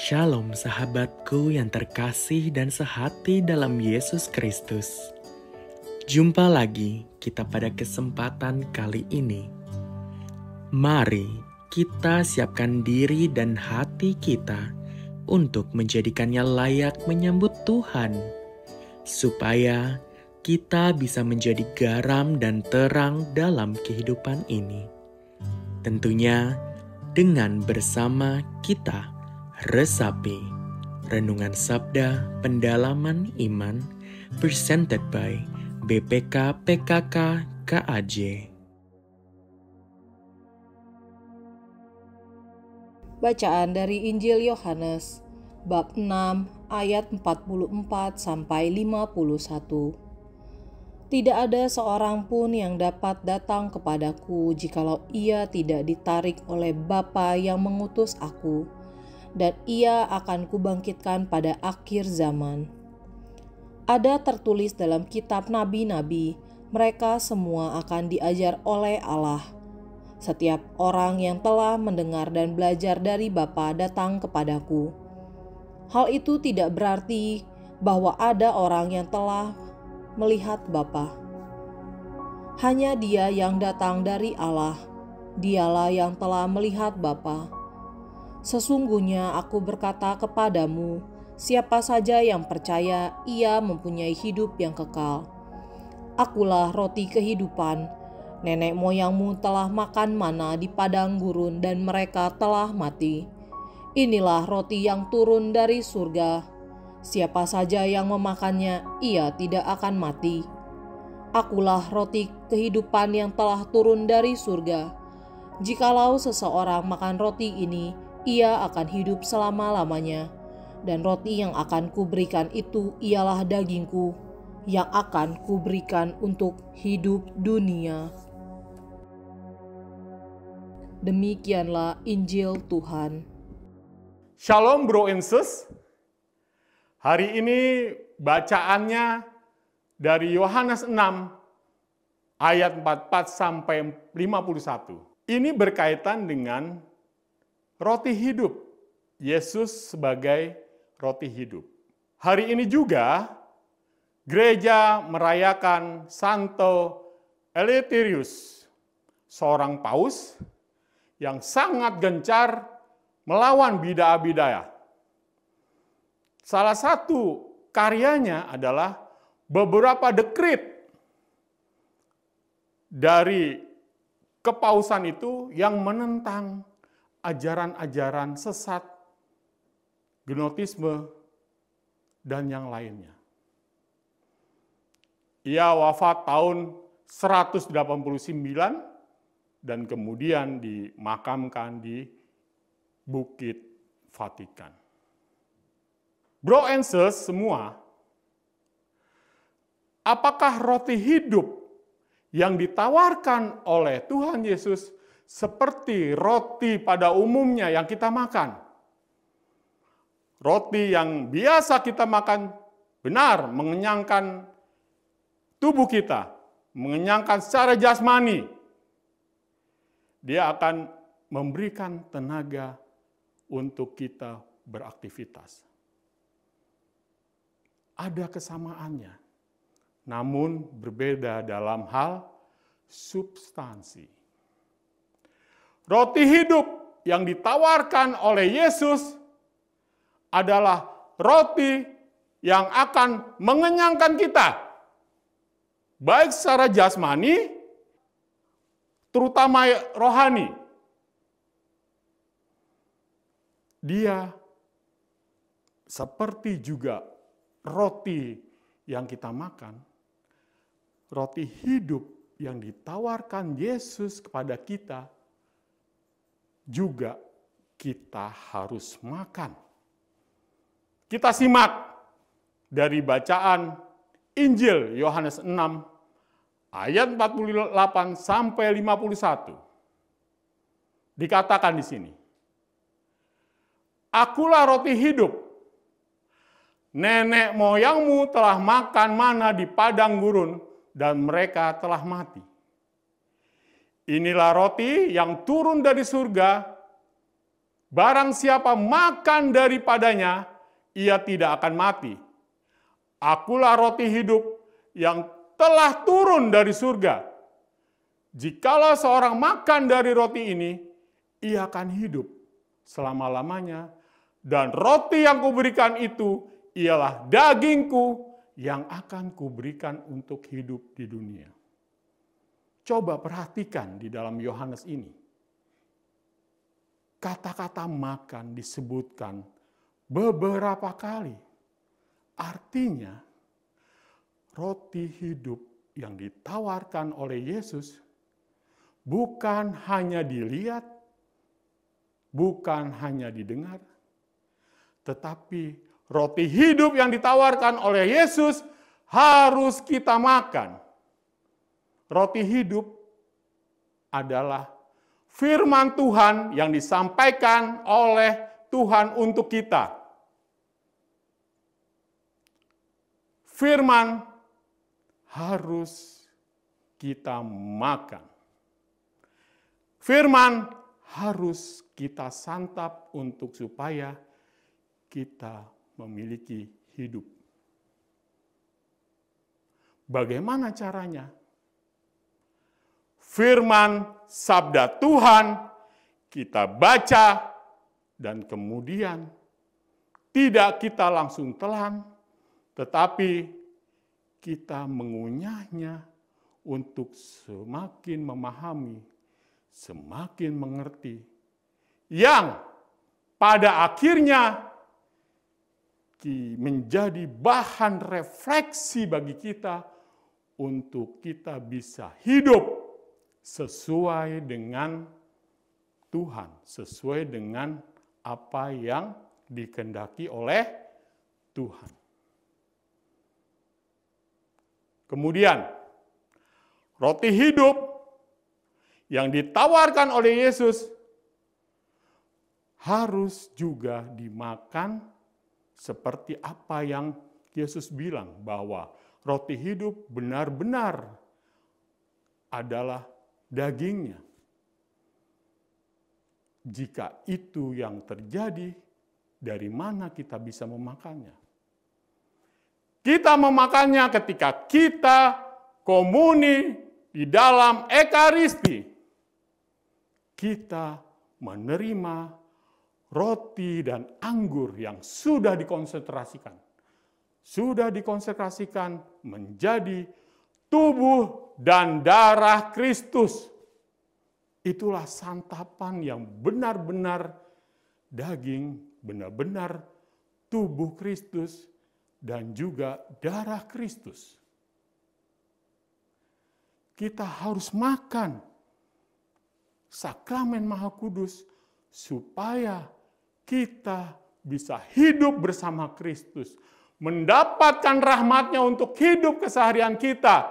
Shalom sahabatku yang terkasih dan sehati dalam Yesus Kristus. Jumpa lagi kita pada kesempatan kali ini. Mari kita siapkan diri dan hati kita untuk menjadikannya layak menyambut Tuhan, supaya kita bisa menjadi garam dan terang dalam kehidupan ini. Tentunya dengan bersama kita resapi Renungan Sabda Pendalaman Iman presented by BPK PKK KAJ. Bacaan dari Injil Yohanes bab 6 ayat 44 sampai 51. Tidak ada seorang pun yang dapat datang kepadaku jikalau ia tidak ditarik oleh Bapa yang mengutus aku, dan ia akan kubangkitkan pada akhir zaman. Ada tertulis dalam kitab nabi-nabi, mereka semua akan diajar oleh Allah. Setiap orang yang telah mendengar dan belajar dari Bapa datang kepadaku. Hal itu tidak berarti bahwa ada orang yang telah melihat Bapa. Hanya Dia yang datang dari Allah, Dialah yang telah melihat Bapa. Sesungguhnya aku berkata kepadamu, siapa saja yang percaya, ia mempunyai hidup yang kekal. Akulah roti kehidupan. Nenek moyangmu telah makan mana di padang gurun dan mereka telah mati. Inilah roti yang turun dari surga. Siapa saja yang memakannya, ia tidak akan mati. Akulah roti kehidupan yang telah turun dari surga. Jikalau seseorang makan roti ini, ia akan hidup selama-lamanya. Dan roti yang akan kuberikan itu ialah dagingku, yang akan kuberikan untuk hidup dunia. Demikianlah Injil Tuhan. Shalom bro and sis. Hari ini bacaannya dari Yohanes 6 ayat 44 sampai 51. Ini berkaitan dengan roti hidup. Yesus sebagai roti hidup. Hari ini juga gereja merayakan Santo Eleutherius, seorang paus yang sangat gencar melawan bidah-bidah. Salah satu karyanya adalah beberapa dekrit dari kepausan itu yang menentang ajaran-ajaran sesat, gnotisme, dan yang lainnya. Ia wafat tahun 189 dan kemudian dimakamkan di Bukit Vatikan. Bro and sis semua, apakah roti hidup yang ditawarkan oleh Tuhan Yesus seperti roti pada umumnya yang kita makan? Roti yang biasa kita makan benar mengenyangkan tubuh kita, mengenyangkan secara jasmani. Dia akan memberikan tenaga untuk kita beraktivitas. Ada kesamaannya, namun berbeda dalam hal substansi. Roti hidup yang ditawarkan oleh Yesus adalah roti yang akan mengenyangkan kita, baik secara jasmani, terutama rohani. Dia seperti juga roti yang kita makan, roti hidup yang ditawarkan Yesus kepada kita, juga kita harus makan. Kita simak dari bacaan Injil Yohanes 6 ayat 48 sampai 51. Dikatakan di sini, Akulah roti hidup. Nenek moyangmu telah makan mana di padang gurun dan mereka telah mati. Inilah roti yang turun dari surga, barang siapa makan daripadanya, ia tidak akan mati. Akulah roti hidup yang telah turun dari surga. Jikalau seorang makan dari roti ini, ia akan hidup selama-lamanya. Dan roti yang kuberikan itu ialah dagingku yang akan kuberikan untuk hidup di dunia. Coba perhatikan di dalam Yohanes ini. Kata-kata makan disebutkan beberapa kali. Artinya, roti hidup yang ditawarkan oleh Yesus bukan hanya dilihat, bukan hanya didengar, tetapi roti hidup yang ditawarkan oleh Yesus harus kita makan. Roti hidup adalah firman Tuhan yang disampaikan oleh Tuhan untuk kita. Firman harus kita makan. Firman harus kita santap untuk supaya kita memiliki hidup. Bagaimana caranya? Firman sabda Tuhan kita baca dan kemudian tidak kita langsung telan, tetapi kita mengunyahnya untuk semakin memahami, semakin mengerti, yang pada akhirnya menjadi bahan refleksi bagi kita untuk kita bisa hidup sesuai dengan Tuhan, sesuai dengan apa yang dikehendaki oleh Tuhan. Kemudian, roti hidup yang ditawarkan oleh Yesus harus juga dimakan seperti apa yang Yesus bilang, bahwa roti hidup benar-benar adalah dagingnya. Jika itu yang terjadi, dari mana kita bisa memakannya? Kita memakannya ketika kita komuni di dalam Ekaristi. Kita menerima roti dan anggur yang sudah dikonsentrasikan. Sudah dikonsentrasikan menjadi tubuh dan darah Kristus. Itulah santapan yang benar-benar daging, benar-benar tubuh Kristus, dan juga darah Kristus. Kita harus makan sakramen Maha Kudus supaya kita bisa hidup bersama Kristus, mendapatkan rahmat-Nya untuk hidup keseharian kita.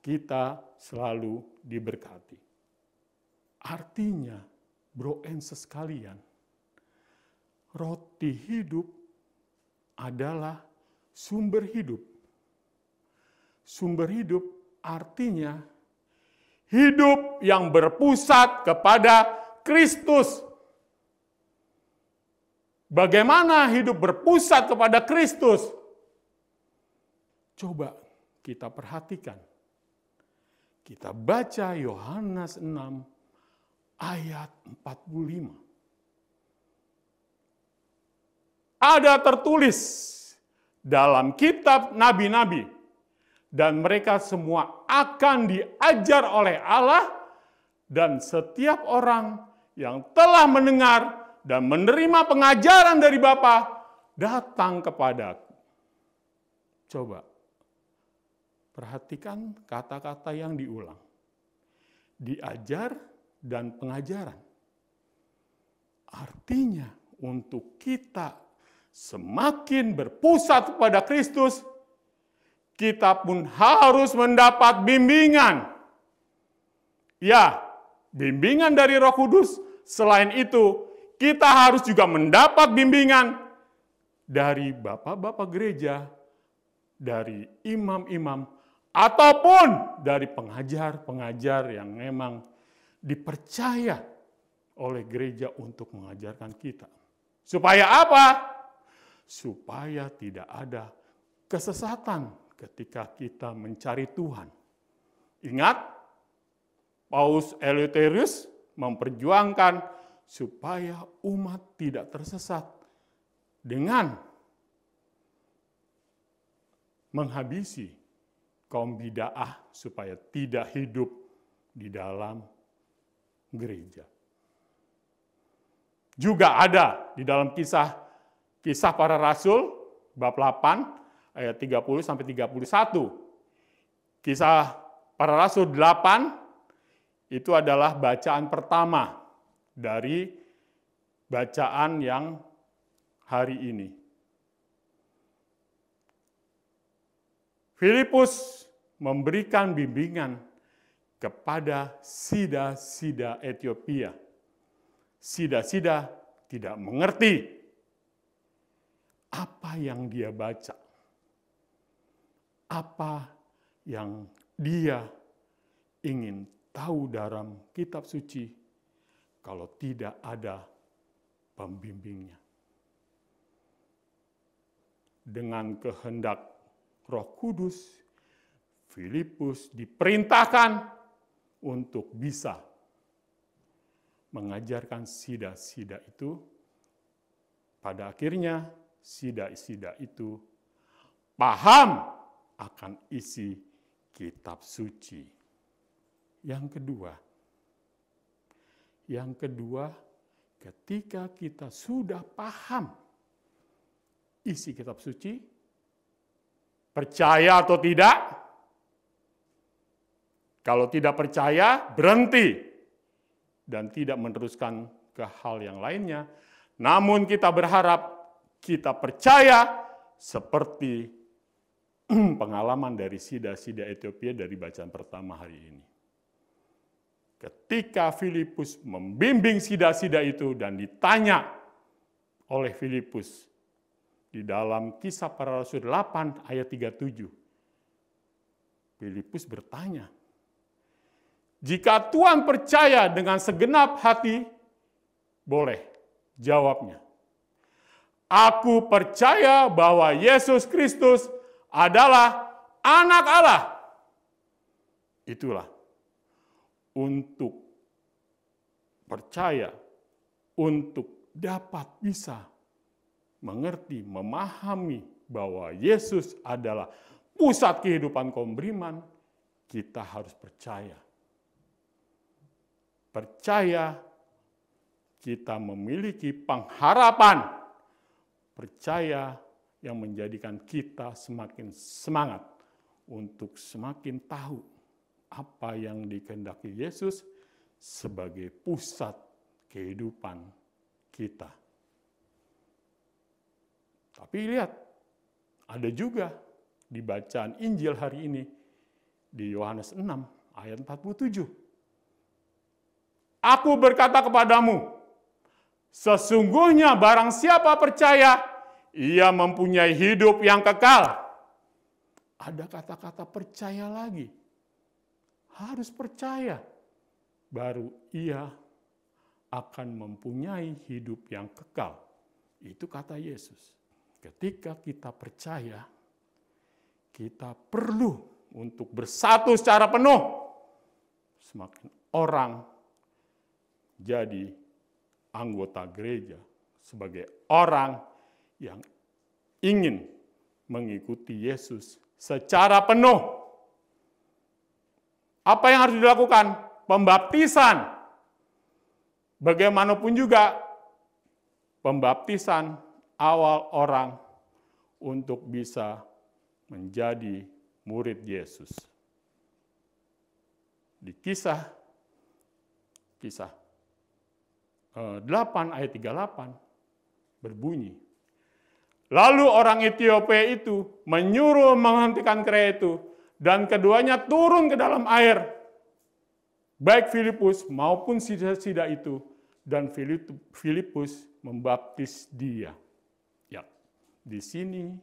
Kita selalu diberkati. Artinya, bro and sis sekalian, roti hidup adalah sumber hidup. Sumber hidup artinya hidup yang berpusat kepada Kristus. Bagaimana hidup berpusat kepada Kristus? Coba kita perhatikan. Kita baca Yohanes 6 ayat 45. Ada tertulis dalam kitab nabi-nabi, dan mereka semua akan diajar oleh Allah, dan setiap orang yang telah mendengar dan menerima pengajaran dari Bapa datang kepadaku. Coba perhatikan kata-kata yang diulang. Diajar dan pengajaran. Artinya untuk kita semakin berpusat kepada Kristus, kita pun harus mendapat bimbingan. Ya, bimbingan dari Roh Kudus. Selain itu, kita harus juga mendapat bimbingan dari bapak-bapak gereja, dari imam-imam, ataupun dari pengajar-pengajar yang memang dipercaya oleh gereja untuk mengajarkan kita. Supaya apa? Supaya tidak ada kesesatan ketika kita mencari Tuhan. Ingat, Paus Eleutherius memperjuangkan supaya umat tidak tersesat dengan menghabisi kaum bid'ah supaya tidak hidup di dalam gereja. Juga ada di dalam kisah para rasul bab 8 ayat 30 sampai 31. Kisah para rasul 8 itu adalah bacaan pertama dari bacaan yang hari ini. Filipus memberikan bimbingan kepada sida-sida Ethiopia. Sida-sida tidak mengerti apa yang dia baca, apa yang dia ingin tahu dalam kitab suci kalau tidak ada pembimbingnya. Dengan kehendak Roh Kudus, Filipus diperintahkan untuk bisa mengajarkan sida-sida itu. Pada akhirnya, sida-sida itu paham akan isi kitab suci. Yang kedua, ketika kita sudah paham isi kitab suci, percaya atau tidak? Kalau tidak percaya, berhenti dan tidak meneruskan ke hal yang lainnya. Namun kita berharap, kita percaya seperti pengalaman dari sida-sida Ethiopia dari bacaan pertama hari ini. Ketika Filipus membimbing sida-sida itu dan ditanya oleh Filipus di dalam Kisah Para Rasul 8 ayat 37. Filipus bertanya, jika Tuhan percaya dengan segenap hati, boleh jawabnya. Aku percaya bahwa Yesus Kristus adalah Anak Allah. Itulah untuk percaya, untuk dapat bisa mengerti, memahami bahwa Yesus adalah pusat kehidupan kaum beriman, kita harus percaya. Percaya kita memiliki pengharapan, percaya yang menjadikan kita semakin semangat untuk semakin tahu apa yang dikehendaki Yesus sebagai pusat kehidupan kita. Tapi lihat, ada juga di bacaan Injil hari ini di Yohanes 6 ayat 47. Aku berkata kepadamu, sesungguhnya barang siapa percaya, ia mempunyai hidup yang kekal. Ada kata-kata percaya lagi. Harus percaya, baru ia akan mempunyai hidup yang kekal. Itu kata Yesus. Ketika kita percaya, kita perlu untuk bersatu secara penuh. Semakin orang jadi anggota gereja sebagai orang yang ingin mengikuti Yesus secara penuh. Apa yang harus dilakukan? Pembaptisan. Bagaimanapun juga, pembaptisan awal orang untuk bisa menjadi murid Yesus. Di kisah 8 ayat 38 berbunyi, lalu orang Ethiopia itu menyuruh menghentikan kera itu, dan keduanya turun ke dalam air, baik Filipus maupun sida-sida itu, dan Filipus membaptis dia. Ya, di sini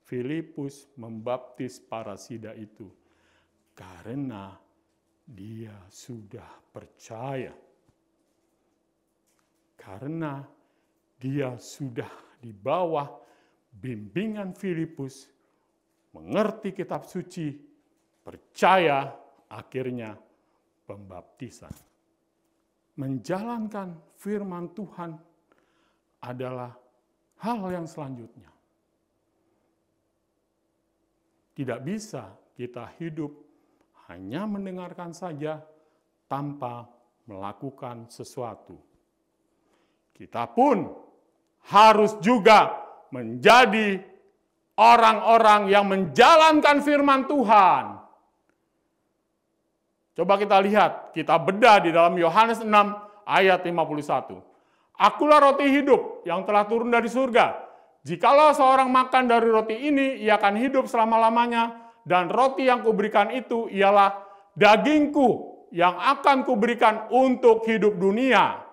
Filipus membaptis para sida itu karena dia sudah percaya. karena dia sudah di bawah bimbingan Filipus, mengerti kitab suci, percaya, akhirnya pembaptisan. Menjalankan firman Tuhan adalah hal yang selanjutnya. Tidak bisa kita hidup hanya mendengarkan saja tanpa melakukan sesuatu. Kita pun harus juga menjadi orang-orang yang menjalankan firman Tuhan. Coba kita lihat, kita bedah di dalam Yohanes 6 ayat 51. Akulah roti hidup yang telah turun dari surga. Jikalau seorang makan dari roti ini, ia akan hidup selama-lamanya. Dan roti yang kuberikan itu ialah dagingku yang akan kuberikan untuk hidup dunia.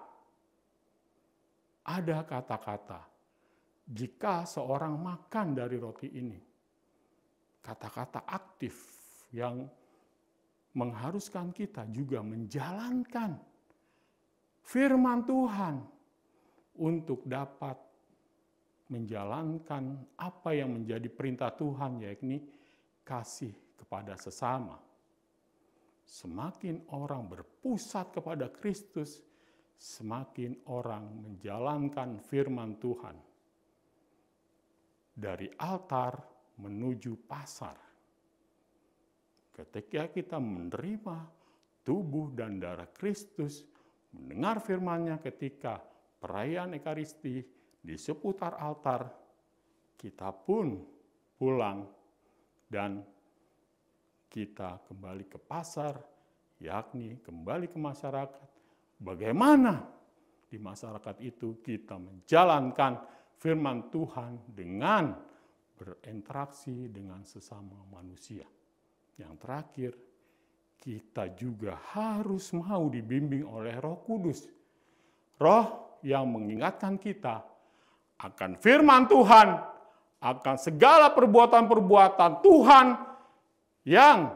Ada kata-kata, jika seorang makan dari roti ini. Kata-kata aktif yang mengharuskan kita juga menjalankan firman Tuhan untuk dapat menjalankan apa yang menjadi perintah Tuhan, yakni kasih kepada sesama. Semakin orang berpusat kepada Kristus, semakin orang menjalankan firman Tuhan. Dari altar menuju pasar. Ketika kita menerima tubuh dan darah Kristus, mendengar firman-Nya ketika perayaan Ekaristi di seputar altar, kita pun pulang dan kita kembali ke pasar, yakni kembali ke masyarakat. Bagaimana di masyarakat itu kita menjalankan firman Tuhan dengan berinteraksi dengan sesama manusia. Yang terakhir, kita juga harus mau dibimbing oleh Roh Kudus. Roh yang mengingatkan kita akan firman Tuhan, akan segala perbuatan-perbuatan Tuhan yang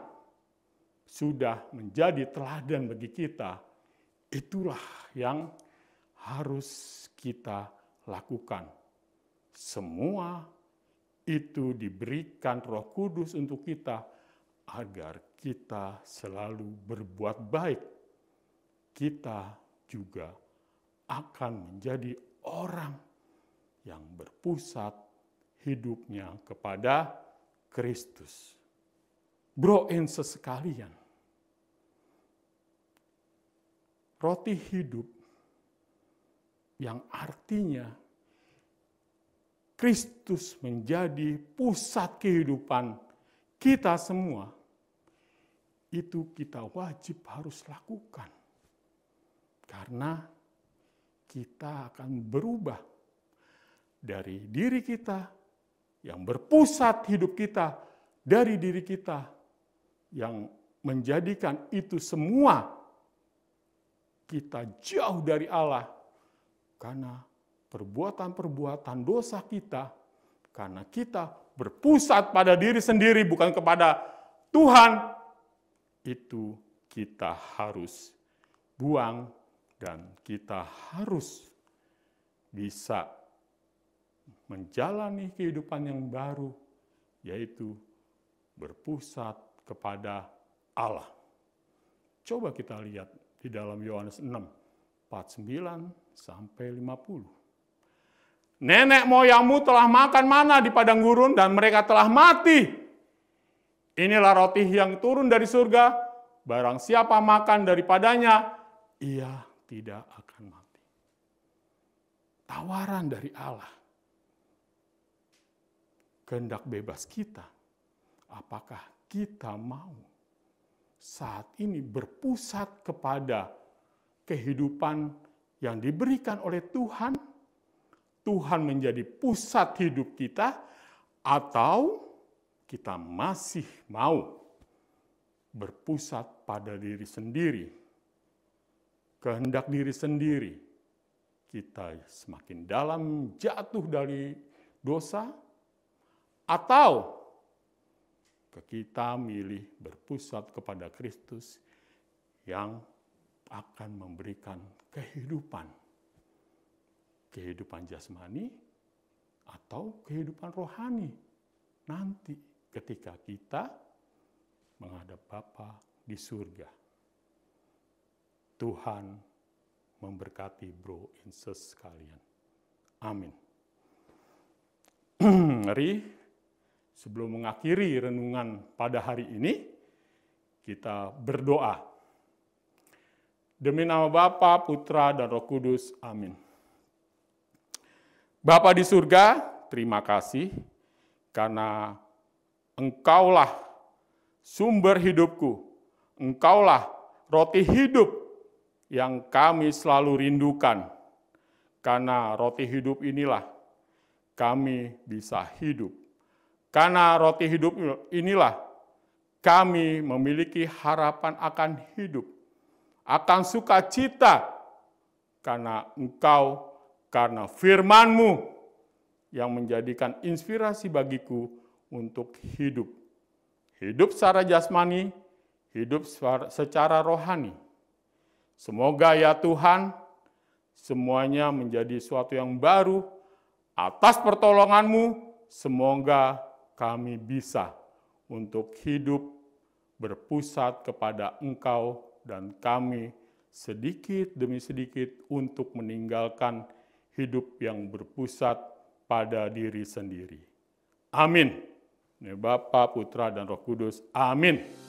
sudah menjadi teladan bagi kita. Itulah yang harus kita lakukan. Semua itu diberikan Roh Kudus untuk kita agar kita selalu berbuat baik. Kita juga akan menjadi orang yang berpusat hidupnya kepada Kristus. Bro and sis sekalian, roti hidup yang artinya Kristus menjadi pusat kehidupan kita semua, itu kita wajib harus lakukan. Karena kita akan berubah dari diri kita yang berpusat hidup kita, dari diri kita yang menjadikan itu semua kita jauh dari Allah. Karena perbuatan-perbuatan dosa kita, karena kita berpusat pada diri sendiri bukan kepada Tuhan, itu kita harus buang dan kita harus bisa menjalani kehidupan yang baru, yaitu berpusat kepada Allah. Coba kita lihat di dalam Yohanes 6, 49 sampai 50. Nenek moyangmu telah makan mana di padang gurun dan mereka telah mati. Inilah roti yang turun dari surga, barang siapa makan daripadanya, ia tidak akan mati. Tawaran dari Allah. Kehendak bebas kita. Apakah kita mau saat ini berpusat kepada kehidupan yang diberikan oleh Tuhan? Tuhan menjadi pusat hidup kita, atau kita masih mau berpusat pada diri sendiri, kehendak diri sendiri. Kita semakin dalam jatuh dari dosa, atau kita milih berpusat kepada Kristus yang akan memberikan kehidupan kehidupan jasmani atau kehidupan rohani nanti ketika kita menghadap Bapa di surga. Tuhan memberkati bro and sis sekalian. Amin. Mari sebelum mengakhiri renungan pada hari ini, kita berdoa. Demi nama Bapa, Putra, dan Roh Kudus. Amin. Bapa di surga, terima kasih karena Engkaulah sumber hidupku. Engkaulah roti hidup yang kami selalu rindukan. Karena roti hidup inilah kami bisa hidup. Karena roti hidup inilah kami memiliki harapan akan hidup, akan sukacita, karena Engkau, karena firman-Mu yang menjadikan inspirasi bagiku untuk hidup. Hidup secara jasmani, hidup secara rohani. Semoga ya Tuhan, semuanya menjadi suatu yang baru. Atas pertolongan-Mu, semoga kami bisa untuk hidup berpusat kepada Engkau dan kami sedikit demi sedikit untuk meninggalkan hidup yang berpusat pada diri sendiri. Amin. Bapa, Putra, dan Roh Kudus. Amin.